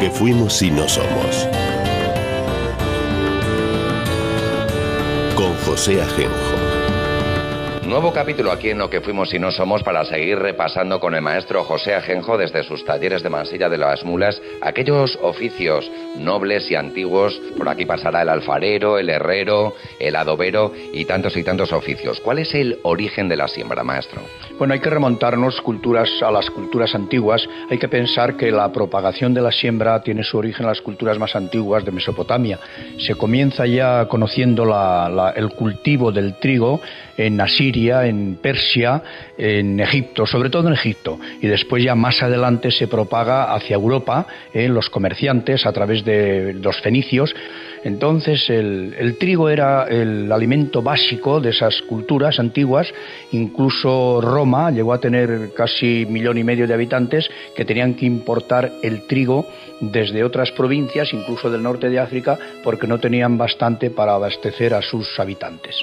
que fuimos y no somos. Con José Ajenjo. Nuevo capítulo aquí en Lo que fuimos y no somos para seguir repasando con el maestro José Ajenjo desde sus talleres de Mansilla de las Mulas aquellos oficios nobles y antiguos. Por aquí pasará el alfarero, el herrero, el adobero y tantos oficios. ¿Cuál es el origen de la siembra, maestro? Bueno, hay que remontarnos a las culturas antiguas. Hay que pensar que la propagación de la siembra tiene su origen en las culturas más antiguas de Mesopotamia. Se comienza ya conociendo el cultivo del trigo en Asiria, en Persia, en Egipto, sobre todo en Egipto, y después ya más adelante se propaga hacia Europa, los comerciantes a través de los fenicios. Entonces el trigo era el alimento básico de esas culturas antiguas. Incluso Roma llegó a tener casi 1,5 millones de habitantes que tenían que importar el trigo desde otras provincias, incluso del norte de África, porque no tenían bastante para abastecer a sus habitantes.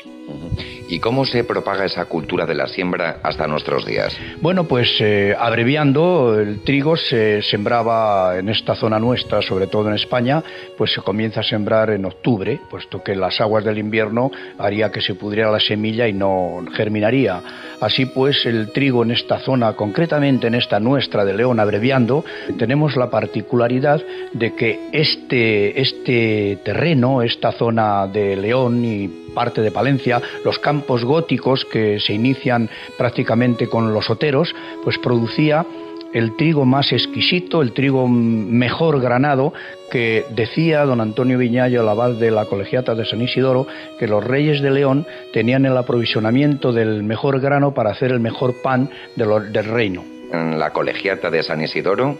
¿Y cómo se propaga esa cultura de la siembra hasta nuestros días? Bueno, pues abreviando, el trigo se sembraba en esta zona nuestra, sobre todo en España, pues se comienza a sembrar en octubre, puesto que las aguas del invierno haría que se pudriera la semilla y no germinaría. Así pues, el trigo en esta zona, concretamente en esta nuestra de León, abreviando, tenemos la particularidad de que este terreno, esta zona de León y parte de Palencia, los campos góticos que se inician prácticamente con los oteros, pues producía el trigo más exquisito, el trigo mejor granado, que decía don Antonio Viñallo, el abad de la Colegiata de San Isidoro, que los reyes de León tenían el aprovisionamiento del mejor grano para hacer el mejor pan del reino. En la Colegiata de San Isidoro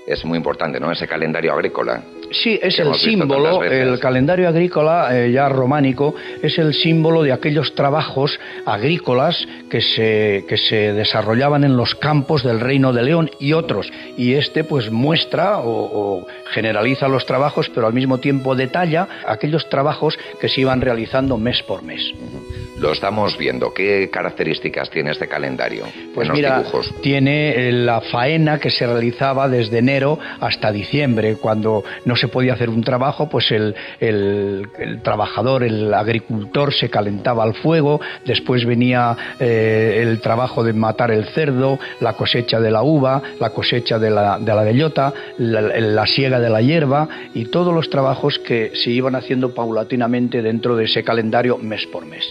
es muy importante, ¿no?, ese calendario agrícola. Sí, es el símbolo, el calendario agrícola ya románico, es el símbolo de aquellos trabajos agrícolas que se desarrollaban en los campos del Reino de León y otros. Y pues muestra o generaliza los trabajos, pero al mismo tiempo detalla aquellos trabajos que se iban realizando mes por mes. Lo estamos viendo. ¿Qué características tiene este calendario? Pues mira, dibujos. Tiene la faena que se realizaba desde enero hasta diciembre. Cuando no se podía hacer un trabajo, pues el trabajador, el agricultor se calentaba al fuego. Después venía el trabajo de matar el cerdo, la cosecha de la uva, la cosecha de la bellota, la siega de la hierba y todos los trabajos que se iban haciendo paulatinamente dentro de ese calendario mes por mes.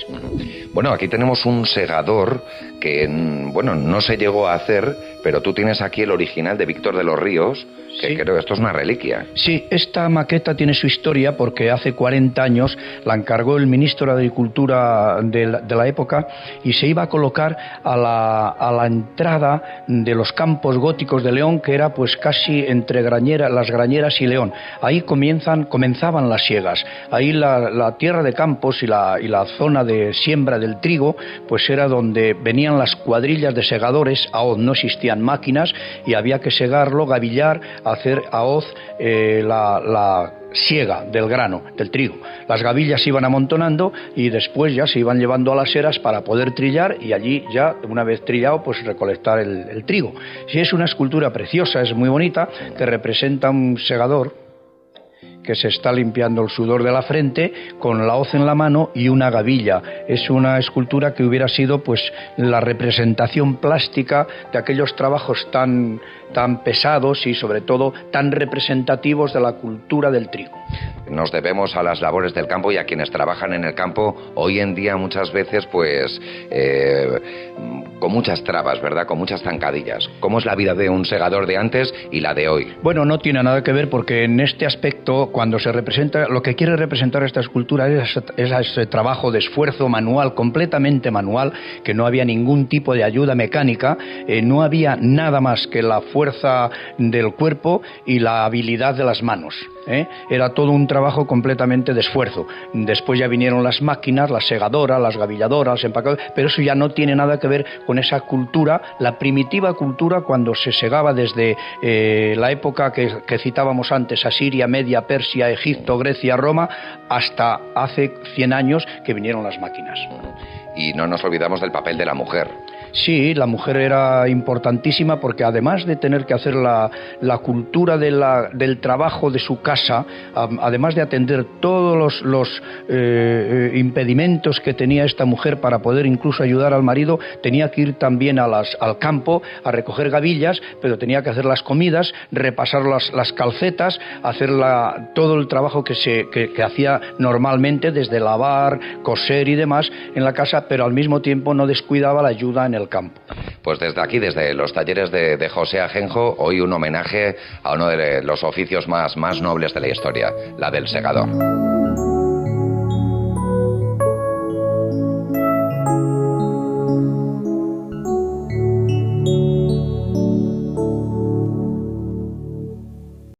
Bueno, aquí tenemos un segador que, bueno, no se llegó a hacer, pero tú tienes aquí el original de Víctor de los Ríos, que sí. Creo que esto es una reliquia. Sí, esta maqueta tiene su historia porque hace 40 años la encargó el ministro de Agricultura de la época y se iba a colocar a la entrada de los campos góticos de León, que era pues casi entre las Grañeras y León. Ahí comenzaban las siegas. Ahí la tierra de campos y la zona de siembra del trigo, pues era donde venían las cuadrillas de segadores. Aún no existían máquinas y había que segarlo, gavillar, hacer a hoz la siega del grano, del trigo. Las gavillas se iban amontonando y después ya se iban llevando a las eras para poder trillar y allí ya, una vez trillado, pues recolectar el trigo. Sí, es una escultura preciosa, es muy bonita, que representa un segador que se está limpiando el sudor de la frente con la hoz en la mano y una gavilla. Es una escultura que hubiera sido pues la representación plástica de aquellos trabajos tan pesados y sobre todo tan representativos de la cultura del trigo. Nos debemos a las labores del campo y a quienes trabajan en el campo hoy en día muchas veces pues con muchas trabas, ¿verdad?, con muchas zancadillas. ¿Cómo es la vida de un segador de antes y la de hoy? Bueno, no tiene nada que ver porque en este aspecto, cuando se representa, lo que quiere representar esta escultura es ese trabajo de esfuerzo manual, completamente manual, que no había ningún tipo de ayuda mecánica, no había nada más que la fuerza del cuerpo y la habilidad de las manos. Era todo un trabajo completamente de esfuerzo. Después ya vinieron las máquinas, las segadoras, las gavilladoras, las empacadoras, pero eso ya no tiene nada que ver con esa cultura, la primitiva cultura cuando se segaba desde la época que citábamos antes, Asiria, Media, Persia, Egipto, Grecia, Roma, hasta hace 100 años que vinieron las máquinas. Y no nos olvidamos del papel de la mujer. Sí, la mujer era importantísima porque además de tener que hacer la cultura del trabajo de su casa, además de atender todos los impedimentos que tenía esta mujer para poder incluso ayudar al marido, tenía que ir también al campo a recoger gavillas, pero tenía que hacer las comidas, repasar las calcetas, hacer todo el trabajo que hacía normalmente, desde lavar, coser y demás en la casa, pero al mismo tiempo no descuidaba la ayuda en el campo. Pues desde aquí, desde los talleres de José Ajenjo, hoy un homenaje a uno de los oficios más nobles de la historia, la del segador.